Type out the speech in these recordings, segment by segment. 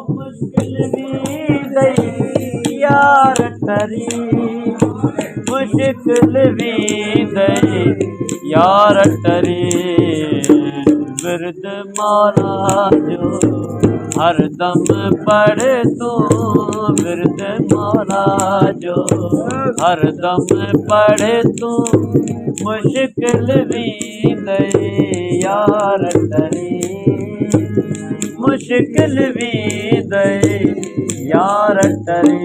मुश्किल भी दई यार टरी, मुश्किल भी दई यार टरी। बिरद मारा जो हर दम पढ़े तू, बिरद मारा जो हर दम पढ़े तू, मुश्किल भी दई यार टरी, मुश्किल भी दई यार टरी।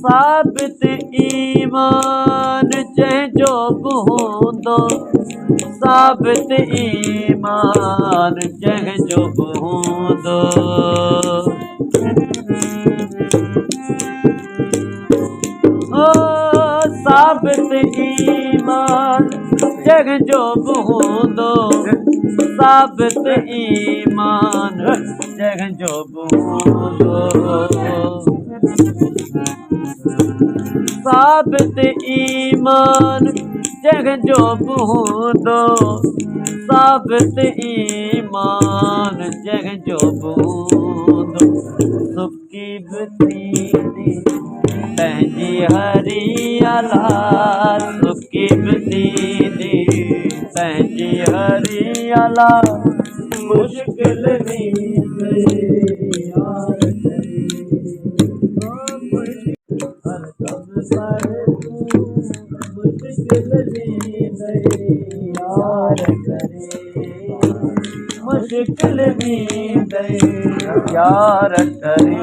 साबित ईमान चाहे जो बूंदो, साबित ईमान चाहे जो बूंदो। ओ साबित ईमान चाहे जो बूंदो, साबित ईमान चाहे जो बूंदो। साबित ईमान जग जो बूंदो, साबित ईमान जग जो बूंदो। सुकी बतीदी तंहिंजी हरियाला, सुकी बतीदी तंहिंजी हरियाला। मुश्किल भी मुश्किल भी दई यार टरी।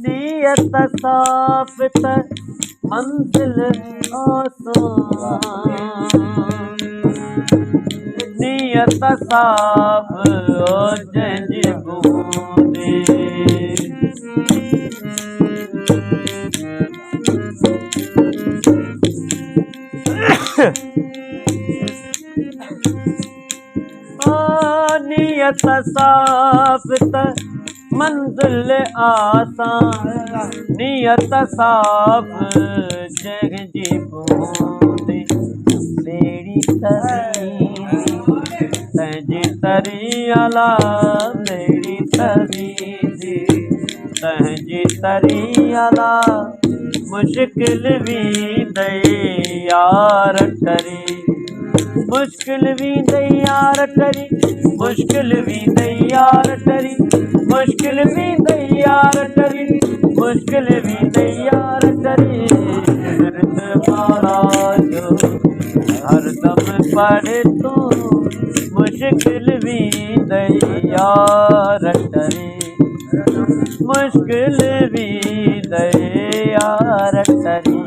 नियत साफ त मंजिल आसान, नियत साफ ओ जंहिंजी बूंदे। नियत साफ त मंजिल आसान, नियत साफ जंहिंजी बूंदे। बेड़ी तरी तंहिंजी तरियाला, बेड़ी तरी तंहिंजी तरियाला। मुश्किल भी दई यार टरी, मुश्किल भी दई यार टरी, मुश्किल भी दई यार टरी, मुश्किल भी दई यार टरी, मुश्किल भी दई यार टरी। बिरद मारा जो हर दम पढ़े तू, मुश्किल भी दई यार टरी, मुश्किल भी दई यार टरी।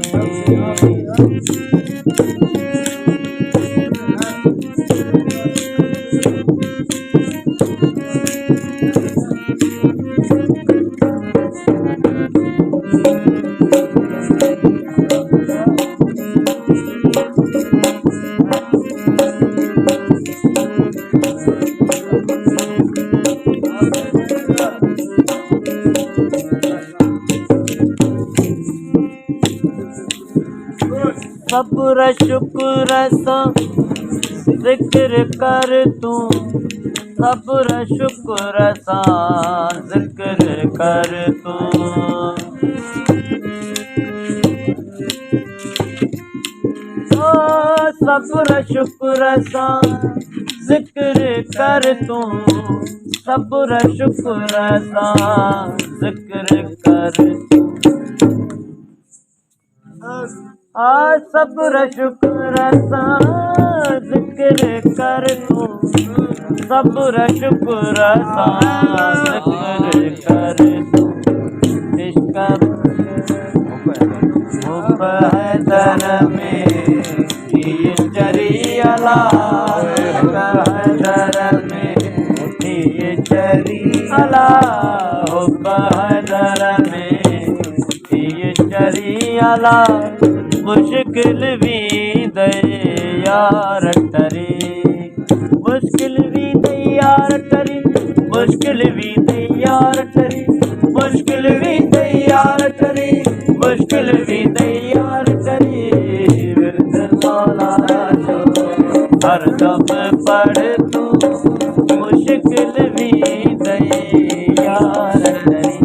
सब्र शुक्र सा जिक्र कर तू, सब्र शुक्र सा जिक्र कर तू। सब्र शुक्र सा जिक्र कर तू, सब्र शुक्र सा जिक्र कर सब्र शुक्र सा जिक्र कर तू सब्र शुक्र सा जिक्र कर तू इसका हुब है दर में ये चरी अला है दर में ये चरी अला हुब है दर में ये चरी अला मुश्किल भी दे यार टरी मुश्किल भी दे यार टरी मुश्किल भी दे यार टरी मुश्किल भी दे यार टरी मुश्किल भी दे यार टरी विरद मौला जो हर दम पढ़ तू मुश्किल भी दे यार टरी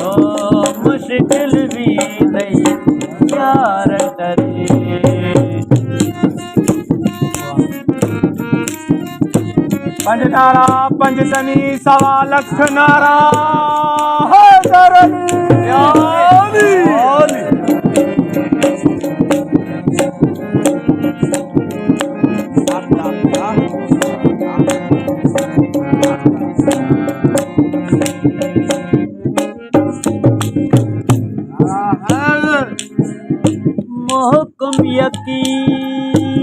ओ मुश्किल भी दे यार टरी पंज नारा पंजतनी सवा लख नारा हैदर अली मोहकम यकीन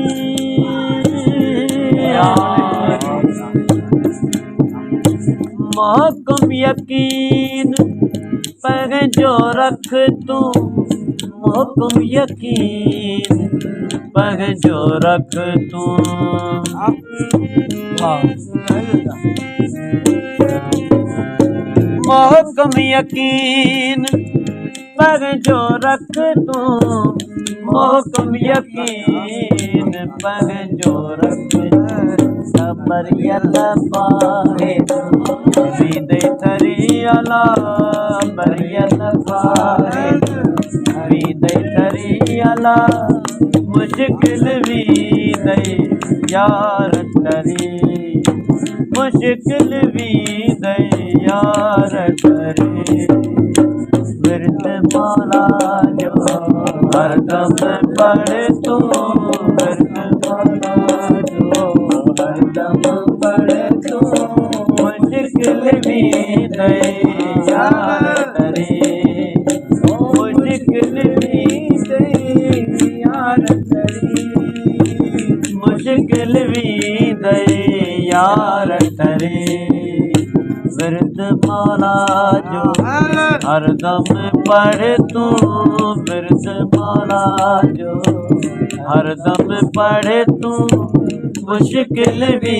मोहकम यकीन पर जो रख तू मोहकम यकीन पर जो रख तू मोहकम यकीन पर जो रख तू मोहकम यकीन पर जो रख सबर यल्ला पाहे विदे तरी अला बर यल्ला पाहे विदे तरी अला मुश्किल भी दे यार तरी मुश्किल भी दे यार तरी विरद मौला जो हर दम पढ़ तू विरद मौला जो हर दम पढ़ तू मुश्किल भी दे यार तरी मुश्किल भी दे यार तरी मुश्किल भी दे यार तरी विरद मौला जो हर दम पढ़ तू विरद मौला जो हर दम पढ़ तू मुश्किल भी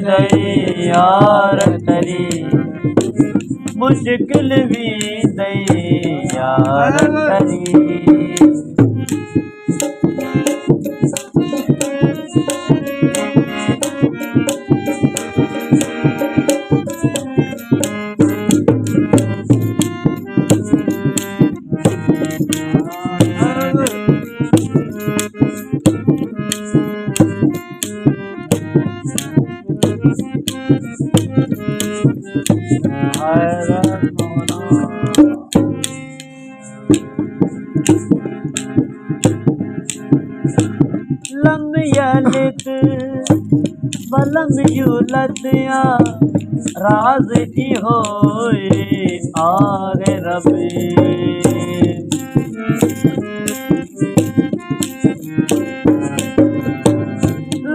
दे यार तरी मुश्किल भी दे यार तरी लम यलित बलम युलतिया राज की होए आगे रबी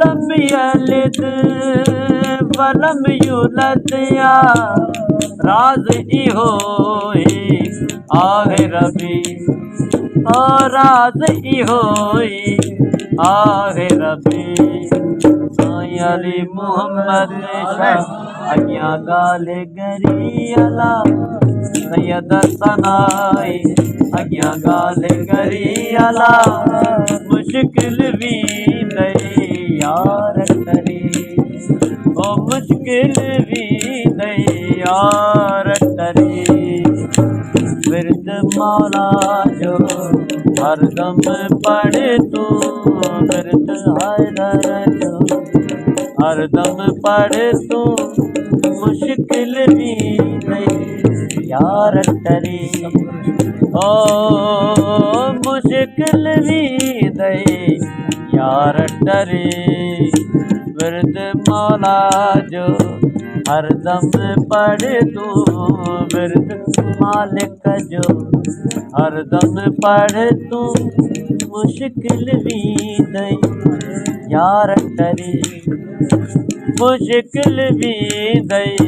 लम यलित बलम युलतिया राज की होए आगे रबी और राज की होए आगे रबी साईं अली मोहम्मद शाह अगिया गाल गरी अला सैयद सनाई अगिया गाल गरी अला मुश्किल भी दे यार तरी ओ मुश्किल भी दे यार तरी विरद मौला जो हर दम पढ़ तू विरद हैदर जो हर हरदम पढ़ तू मुश्किल भी नहीं यार टरी ओ मुश्किल भी नहीं यार टरी विरद मौला जो हरदम पढ़ तू विरद मालिक जो हरदम पढ़ तू मुश्किल भी नहीं यार टरी मुश्किल भी नहीं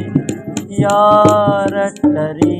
यार टरी